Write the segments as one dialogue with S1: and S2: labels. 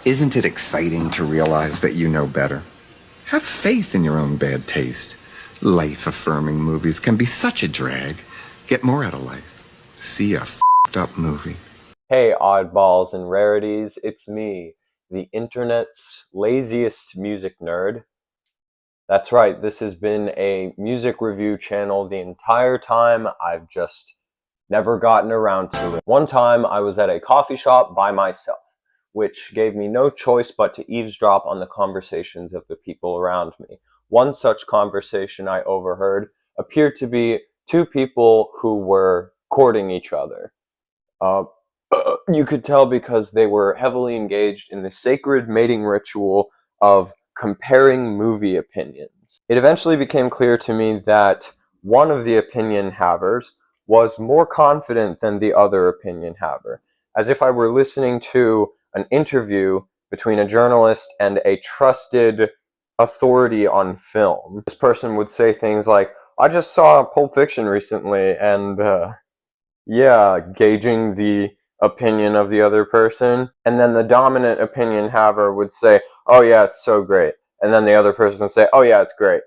S1: Isn't it exciting to realize that you know better? Have faith in your own bad taste. Life-affirming movies can be such a drag. Get more out of life. See a f***ed up movie.
S2: Hey oddballs and rarities, it's me, the internet's laziest music nerd. That's right, this has been a music review channel the entire time. I've just never gotten around to it. One time I was at a coffee shop by myself, which gave me no choice but to eavesdrop on the conversations of the people around me. One such conversation I overheard appeared to be two people who were courting each other. You could tell because they were heavily engaged in the sacred mating ritual of comparing movie opinions. It eventually became clear to me that one of the opinion havers was more confident than the other opinion haver, as if I were listening to an interview between a journalist and a trusted authority on film. This person would say things like, "I just saw Pulp Fiction recently," and yeah, gauging the opinion of the other person. And then the dominant opinion haver would say, "Oh yeah, it's so great." And then the other person would say, "Oh yeah, it's great."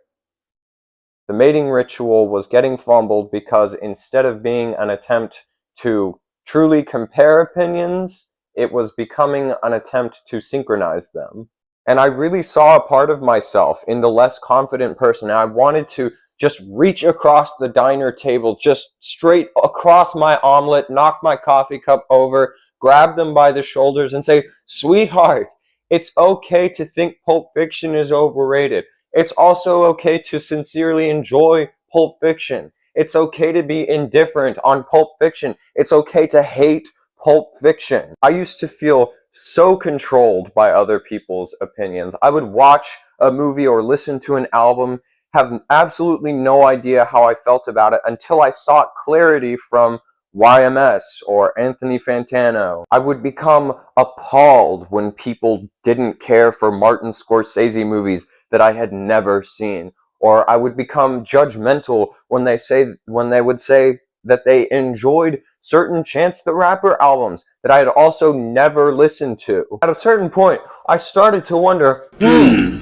S2: The mating ritual was getting fumbled because instead of being an attempt to truly compare opinions, it was becoming an attempt to synchronize them. And I really saw a part of myself in the less confident person, and I wanted to just reach across the diner table, just straight across my omelet, knock my coffee cup over, grab them by the shoulders and say, "Sweetheart, it's okay to think Pulp Fiction is overrated. It's also okay to sincerely enjoy Pulp Fiction. It's okay to be indifferent on Pulp Fiction. It's okay to hate Pulp Fiction." I used to feel so controlled by other people's opinions. I would watch a movie or listen to an album, have absolutely no idea how I felt about it until I sought clarity from YMS or Anthony Fantano. I would become appalled when people didn't care for Martin Scorsese movies that I had never seen. Or I would become judgmental when they would say that they enjoyed certain Chance the Rapper albums that I had also never listened to. At a certain point, I started to wonder,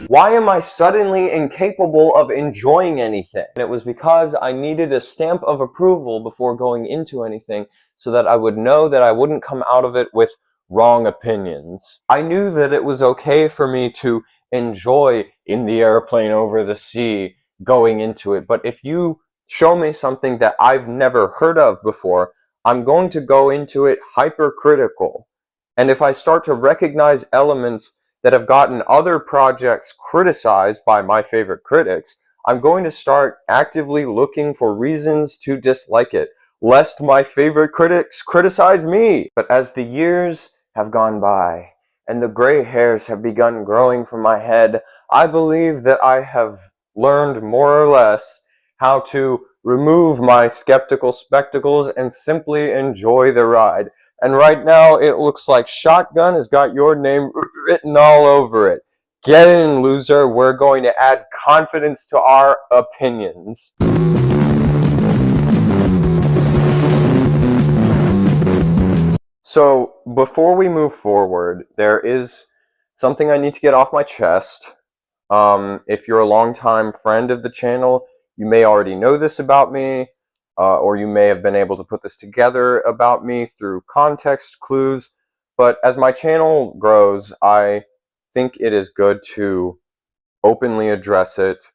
S2: why am I suddenly incapable of enjoying anything? And it was because I needed a stamp of approval before going into anything so that I would know that I wouldn't come out of it with wrong opinions. I knew that it was okay for me to enjoy In the Airplane Over the Sea going into it, but if you show me something that I've never heard of before, I'm going to go into it hypercritical. And if I start to recognize elements that have gotten other projects criticized by my favorite critics, I'm going to start actively looking for reasons to dislike it, lest my favorite critics criticize me. But as the years have gone by, and the gray hairs have begun growing from my head, I believe that I have learned more or less how to remove my skeptical spectacles and simply enjoy the ride. And right now, it looks like Shotgun has got your name written all over it. Get in, loser. We're going to add confidence to our opinions. So, before we move forward, there is something I need to get off my chest. If you're a longtime friend of the channel, you may already know this about me, or you may have been able to put this together about me through context clues. But as my channel grows, I think it is good to openly address it.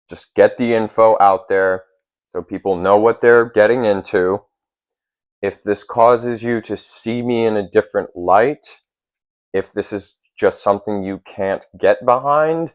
S2: Just get the info out there so people know what they're getting into. If this causes you to see me in a different light, if this is just something you can't get behind,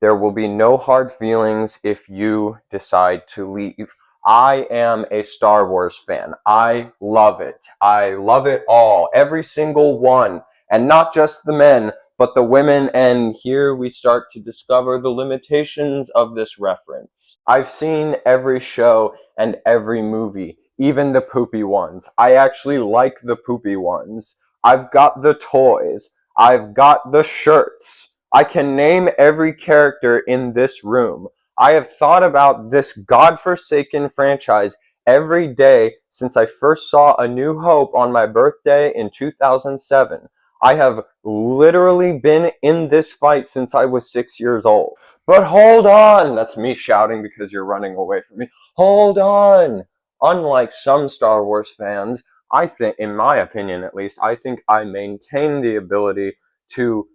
S2: there will be no hard feelings if you decide to leave. I am a Star Wars fan. I love it. I love it all. Every single one. And not just the men, but the women. And here we start to discover the limitations of this reference. I've seen every show and every movie, even the poopy ones. I actually like the poopy ones. I've got the toys. I've got the shirts. I can name every character in this room. I have thought about this godforsaken franchise every day since I first saw A New Hope on my birthday in 2007. I have literally been in this fight since I was 6 years old. But hold on! That's me shouting because you're running away from me. Hold on! Unlike some Star Wars fans, I think, in my opinion at least, I think I maintain the ability to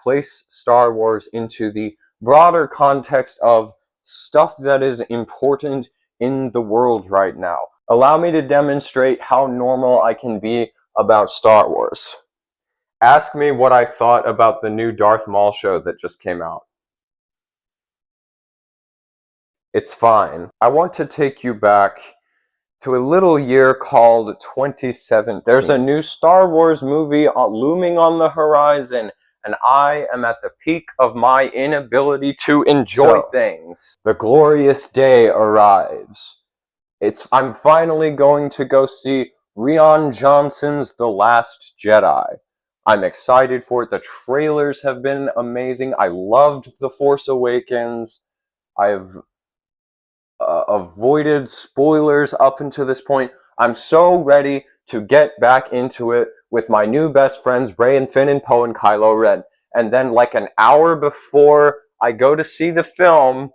S2: place Star Wars into the broader context of stuff that is important in the world right now. Allow me to demonstrate how normal I can be about Star Wars. Ask me what I thought about the new Darth Maul show that just came out. It's fine. I want to take you back to a little year called 2017. There's a new Star Wars movie looming on the horizon, and I am at the peak of my inability to enjoy things. The glorious day arrives. I'm finally going to go see Rian Johnson's The Last Jedi. I'm excited for it. The trailers have been amazing. I loved The Force Awakens. I've avoided spoilers up until this point. I'm so ready to get back into it with my new best friends, Rey and Finn and Poe and Kylo Ren. And then like an hour before I go to see the film,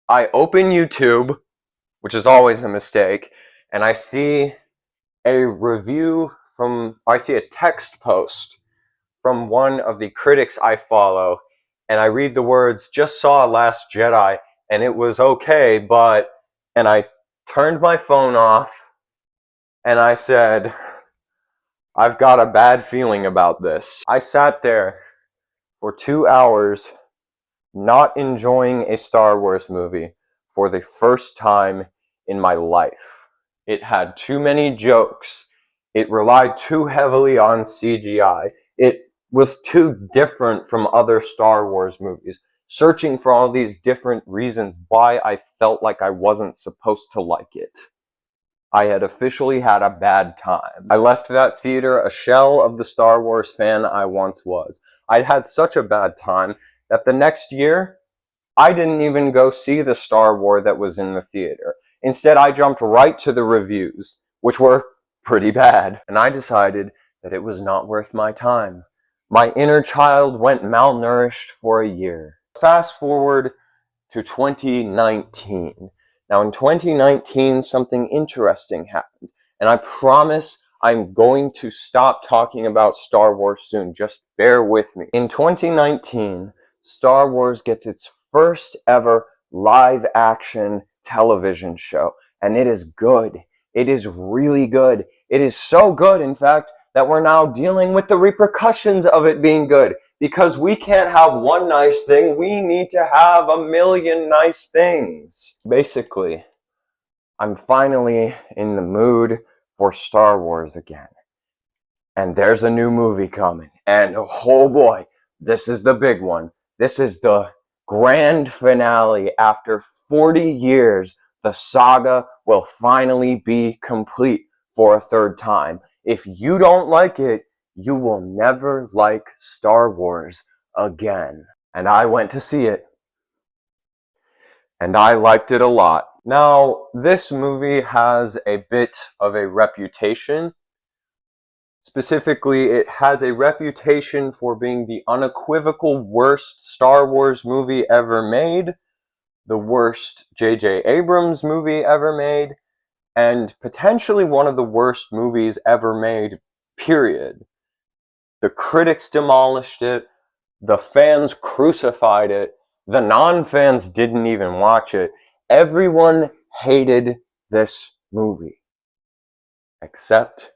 S2: I open YouTube, which is always a mistake, and I see a text post from one of the critics I follow, and I read the words, "Just saw Last Jedi, and it was okay, but," and I turned my phone off, and I said, I've got a bad feeling about this. I sat there for 2 hours not enjoying a Star Wars movie for the first time in my life. It had too many jokes. It relied too heavily on CGI. It was too different from other Star Wars movies, searching for all these different reasons why I felt like I wasn't supposed to like it. I had officially had a bad time. I left that theater a shell of the Star Wars fan I once was. I'd had such a bad time that the next year, I didn't even go see the Star Wars that was in the theater. Instead, I jumped right to the reviews, which were pretty bad. And I decided that it was not worth my time. My inner child went malnourished for a year. Fast forward to 2019. Now in 2019, something interesting happens. And I promise I'm going to stop talking about Star Wars soon. Just bear with me. In 2019, Star Wars gets its first ever live action television show. And it is good. It is really good. It is so good, in fact, that we're now dealing with the repercussions of it being good. Because we can't have one nice thing, we need to have a million nice things. Basically, I'm finally in the mood for Star Wars again. And there's a new movie coming. And oh boy, this is the big one. This is the grand finale. After 40 years, the saga will finally be complete for a third time. If you don't like it, you will never like Star Wars again. And I went to see it. And I liked it a lot. Now, this movie has a bit of a reputation. Specifically, it has a reputation for being the unequivocal worst Star Wars movie ever made, the worst J.J. Abrams movie ever made, and potentially one of the worst movies ever made, period. The critics demolished it, the fans crucified it, the non-fans didn't even watch it. Everyone hated this movie. Except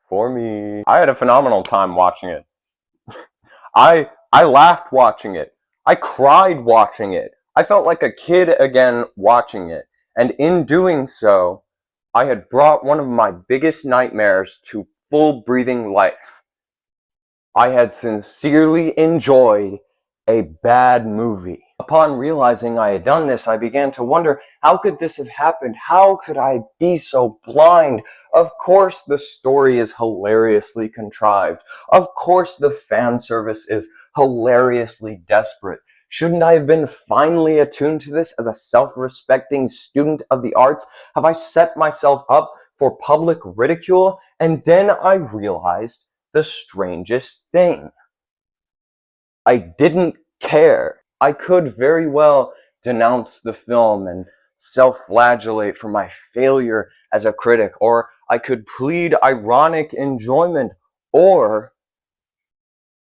S2: for me. I had a phenomenal time watching it. I laughed watching it. I cried watching it. I felt like a kid again watching it. And in doing so, I had brought one of my biggest nightmares to full breathing life. I had sincerely enjoyed a bad movie. Upon realizing I had done this, I began to wonder, how could this have happened? How could I be so blind? Of course the story is hilariously contrived. Of course the fan service is hilariously desperate. Shouldn't I have been finely attuned to this as a self-respecting student of the arts? Have I set myself up for public ridicule? And then I realized the strangest thing. I didn't care. I could very well denounce the film and self-flagellate for my failure as a critic, or I could plead ironic enjoyment, or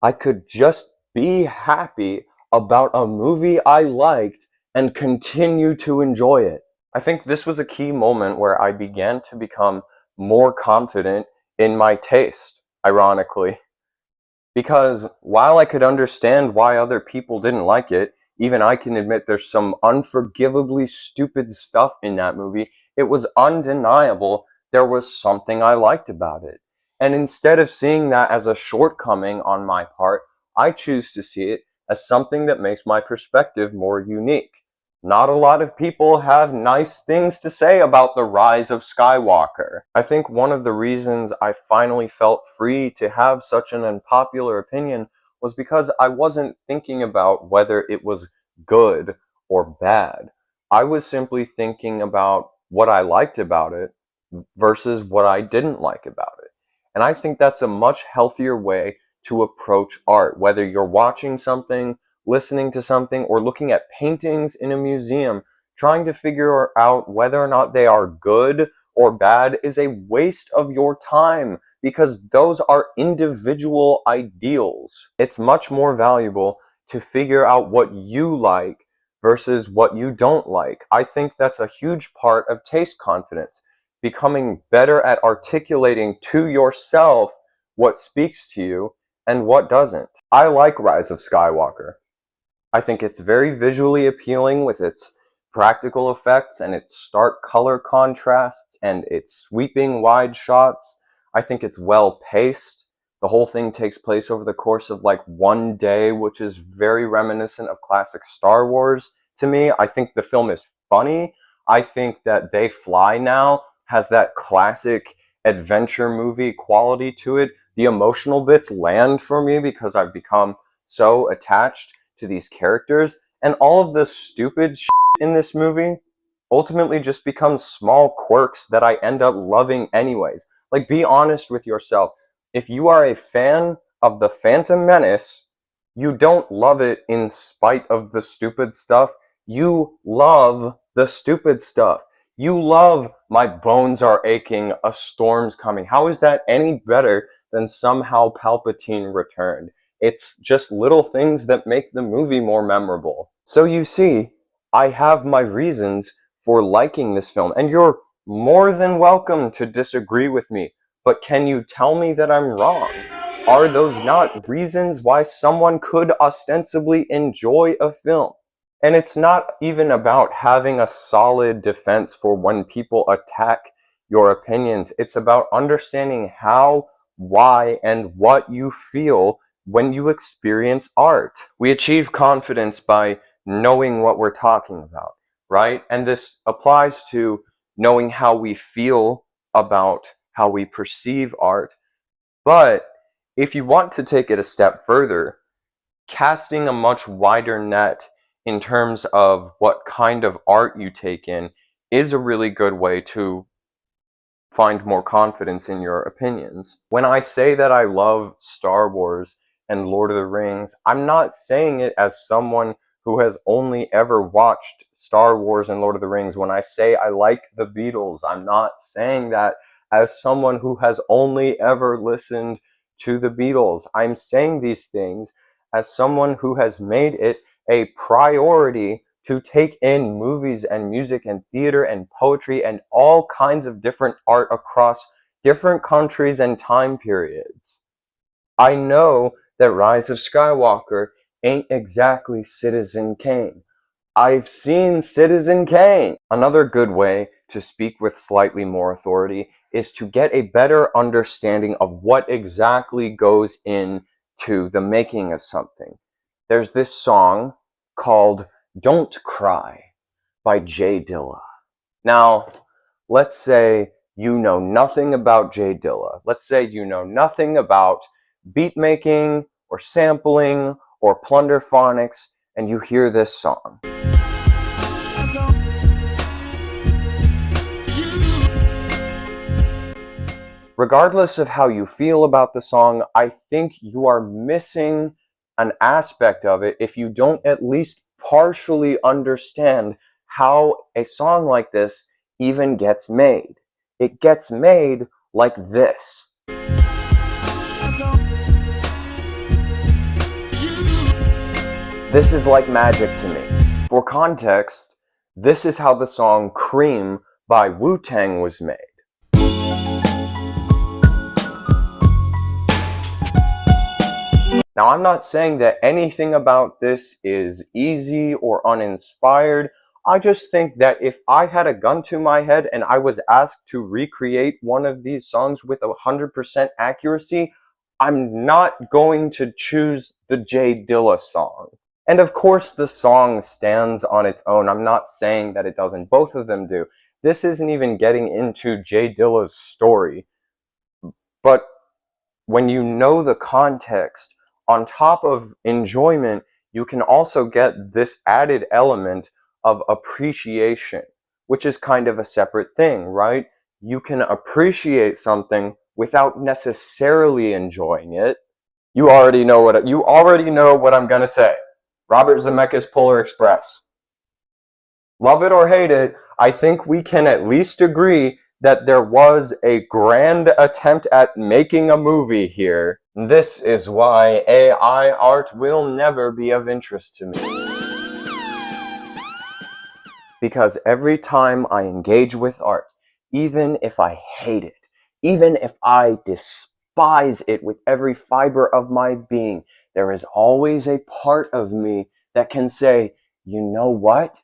S2: I could just be happy about a movie I liked and continue to enjoy it. I think this was a key moment where I began to become more confident in my taste, ironically. Because while I could understand why other people didn't like it, even I can admit there's some unforgivably stupid stuff in that movie, it was undeniable there was something I liked about it. And instead of seeing that as a shortcoming on my part, I choose to see it as something that makes my perspective more unique. Not a lot of people have nice things to say about the rise of Skywalker. I think one of the reasons I finally felt free to have such an unpopular opinion was because I wasn't thinking about whether it was good or bad. I was simply thinking about what I liked about it versus what I didn't like about it. And I think that's a much healthier way to approach art, whether you're watching something, listening to something, or looking at paintings in a museum. Trying to figure out whether or not they are good or bad is a waste of your time, because those are individual ideals. It's much more valuable to figure out what you like versus what you don't like. I think that's a huge part of taste confidence, becoming better at articulating to yourself what speaks to you and what doesn't. I like Rise of Skywalker. I think it's very visually appealing with its practical effects and its stark color contrasts and its sweeping wide shots. I think it's well paced. The whole thing takes place over the course of like one day, which is very reminiscent of classic Star Wars to me. I think the film is funny. I think that They Fly Now has that classic adventure movie quality to it. The emotional bits land for me because I've become so attached to these characters, and all of the stupid shit in this movie ultimately just becomes small quirks that I end up loving anyways. Like, be honest with yourself. If you are a fan of The Phantom Menace, you don't love it in spite of the stupid stuff. You love the stupid stuff. You love My Bones Are Aching, A Storm's Coming. How is that any better than Somehow Palpatine Returned? It's just little things that make the movie more memorable. So you see, I have my reasons for liking this film, and you're more than welcome to disagree with me, but can you tell me that I'm wrong? Are those not reasons why someone could ostensibly enjoy a film? And it's not even about having a solid defense for when people attack your opinions. It's about understanding how, why, and what you feel when you experience art. We achieve confidence by knowing what we're talking about, right? And this applies to knowing how we feel about how we perceive art. But if you want to take it a step further, casting a much wider net in terms of what kind of art you take in is a really good way to find more confidence in your opinions. When I say that I love Star Wars and Lord of the Rings, I'm not saying it as someone who has only ever watched Star Wars and Lord of the Rings. When I say I like the Beatles, I'm not saying that as someone who has only ever listened to the Beatles. I'm saying these things as someone who has made it a priority to take in movies and music and theater and poetry and all kinds of different art across different countries and time periods. I know that Rise of Skywalker ain't exactly Citizen Kane. I've seen Citizen Kane. Another good way to speak with slightly more authority is to get a better understanding of what exactly goes into the making of something. There's this song called Don't Cry by Jay Dilla. Now, let's say you know nothing about Jay Dilla. Let's say you know nothing about beat making or sampling or plunderphonics, and you hear this song. regardless of how you feel about the song, I think you are missing an aspect of it if you don't at least partially understand how a song like this even gets made. It gets made like this. This is like magic to me. For context, this is how the song Cream by Wu-Tang was made. Now, I'm not saying that anything about this is easy or uninspired. I just think that if I had a gun to my head and I was asked to recreate one of these songs with 100% accuracy, I'm not going to choose the J Dilla song. And of course, the song stands on its own. I'm not saying that it doesn't. Both of them do. This isn't even getting into J Dilla's story. But when you know the context, on top of enjoyment, you can also get this added element of appreciation, which is kind of a separate thing, right? You can appreciate something without necessarily enjoying it. You already know what I'm gonna say. Robert Zemeckis' Polar Express. Love it or hate it, I think we can at least agree that there was a grand attempt at making a movie here. This is why AI art will never be of interest to me. Because every time I engage with art, even if I hate it, even if I despise it with every fiber of my being, there is always a part of me that can say, you know what?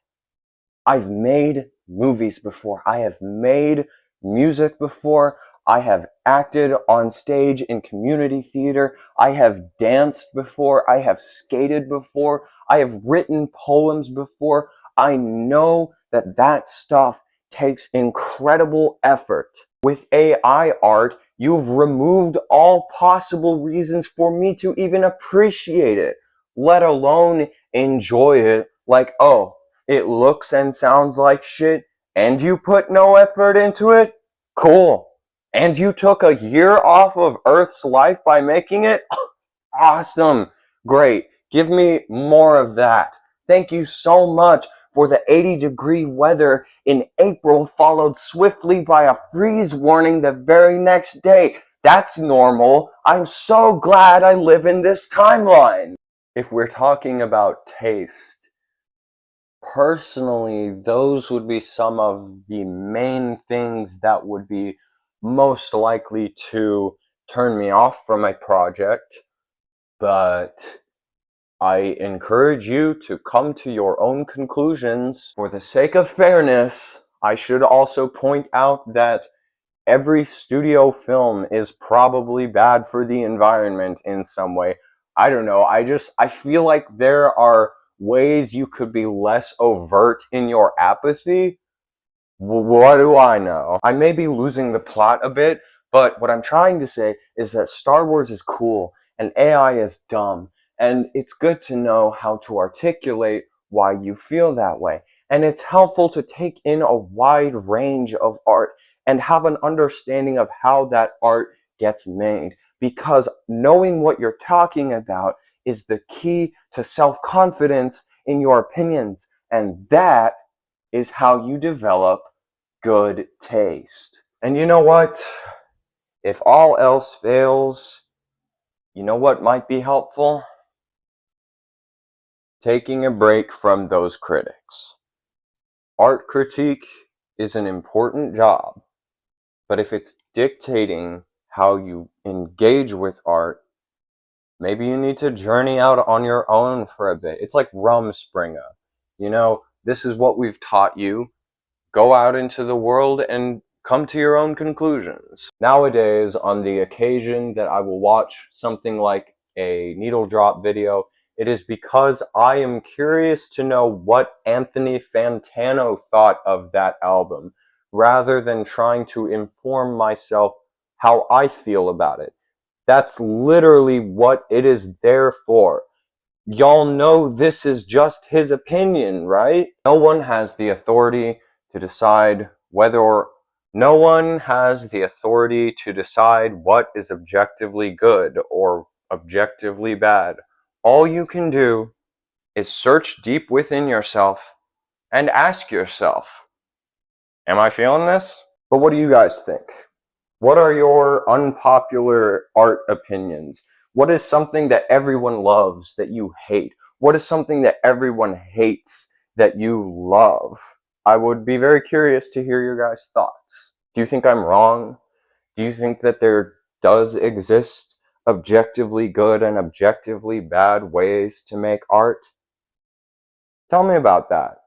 S2: I've made movies before. I have made music before. I have acted on stage in community theater. I have danced before. I have skated before. I have written poems before. I know that that stuff takes incredible effort. With AI art, you've removed all possible reasons for me to even appreciate it, let alone enjoy it like, oh, it looks and sounds like shit, and you put no effort into it? Cool. And you took a year off of Earth's life by making it? Awesome. Great. Give me more of that. Thank you so much for the 80-degree weather in April, followed swiftly by a freeze warning the very next day. That's normal. I'm so glad I live in this timeline. If we're talking about taste, personally, those would be some of the main things that would be most likely to turn me off from a project, but I encourage you to come to your own conclusions. For the sake of fairness, I should also point out that every studio film is probably bad for the environment in some way. I don't know, I feel like there are ways you could be less overt in your apathy. What do I know? I may be losing the plot a bit, but what I'm trying to say is that Star Wars is cool and AI is dumb, and it's good to know how to articulate why you feel that way. And it's helpful to take in a wide range of art and have an understanding of how that art gets made, because knowing what you're talking about is the key to self-confidence in your opinions, and that is how you develop good taste. And you know what? If all else fails, you know what might be helpful? Taking a break from those critics. Art critique is an important job, but if it's dictating how you engage with art, maybe you need to journey out on your own for a bit. It's like Rumspringa. You know, this is what we've taught you. Go out into the world and come to your own conclusions. Nowadays, on the occasion that I will watch something like a needle drop video, it is because I am curious to know what Anthony Fantano thought of that album, rather than trying to inform myself how I feel about it. That's literally what it is there for. Y'all know this is just his opinion, right? No one has the authority to decide whether No one has the authority to decide what is objectively good or objectively bad. All you can do is search deep within yourself and ask yourself, am I feeling this? But what do you guys think? What are your unpopular art opinions? What is something that everyone loves that you hate? What is something that everyone hates that you love? I would be very curious to hear your guys' thoughts. Do you think I'm wrong? Do you think that there does exist objectively good and objectively bad ways to make art? Tell me about that.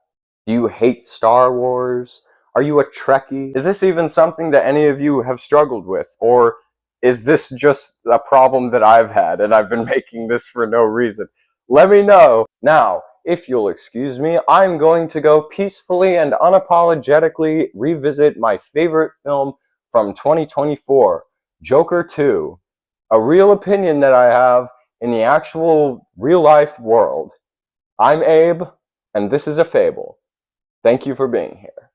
S2: Do you hate Star Wars? Are you a Trekkie? Is this even something that any of you have struggled with? Or is this just a problem that I've had and I've been making this for no reason? Let me know. Now, if you'll excuse me, I'm going to go peacefully and unapologetically revisit my favorite film from 2024, Joker 2, a real opinion that I have in the actual real-life world. I'm Abe, and this is a Fable. Thank you for being here.